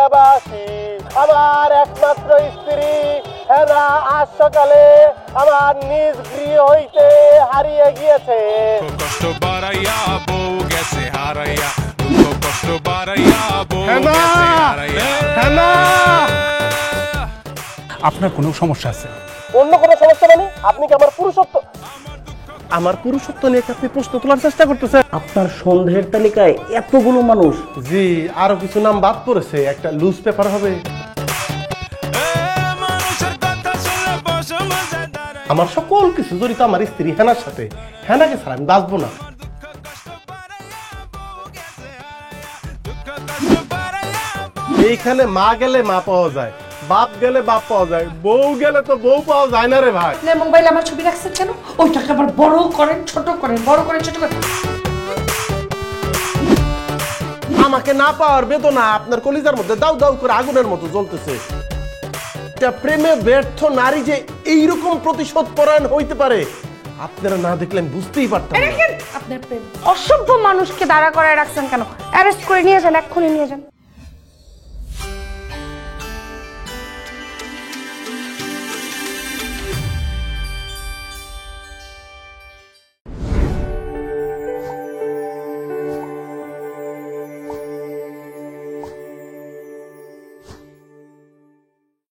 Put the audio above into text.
এলাকাবাসী, আমার একমাত্র স্ত্রী হেনা আজ সকালে আমার নিজ গৃহ হইতে হারিয়ে গিয়েছে। কষ্ট বাড়াইয়া বউ গেছে হারাইয়া, দুঃখ কষ্ট বাড়াইয়া বউ হেনা! গেছে হারাইয়া। হেনা! আপনার কোনো সমস্যা আছে? অন্য কোনো সমস্যা নেই? আপনি কি আমার পুরুষত্ব নিয়ে কি আপনি প্রশ্ন তোলার চেষ্টা করতেছেন? আপনার সন্দেহের তালিকায় এতগুলো মানুষ। জি, আরো কিছু নাম বাদ পড়েছে, একটা লুজ পেপার হবে। মানুষের কথা শুনলে বসে মজা দাঁড়ায়। আমার সকল কিছু জড়িত আমার স্ত্রী হেনার সাথে। হেনাকে ছাড়া আমি বাঁচবো না। এইখানে মা গেলে মা পাওয়া যায়, বাপ গেলে বাপ পাওয়া যায়, বউ গেলে তো বউ পাওয়া যায় না রে ভাই। মোবাইলে আমার ছবি রাখছেন কেন? ওইটাকে আবার বড় করেন, ছোট করেন, বড় করেন, ছোট করেন। আমাকে না পাওয়ার বেদনা আপনার কলিজার মধ্যে দাউ দাউ করে আগুনের মতো জ্বলতেছে। একটা প্রেমে ব্যর্থ নারী যে এইরকম প্রতিশোধ পরায়ণ হইতে পারে আপনারা না দেখলে আমি বুঝতেই পারতাম না। আপনার প্রেম অসভ্য মানুষকে দাঁড়া করায় রাখছেন কেন? অ্যারেস্ট করে নিয়ে যান, এক্ষুনি নিয়ে যান।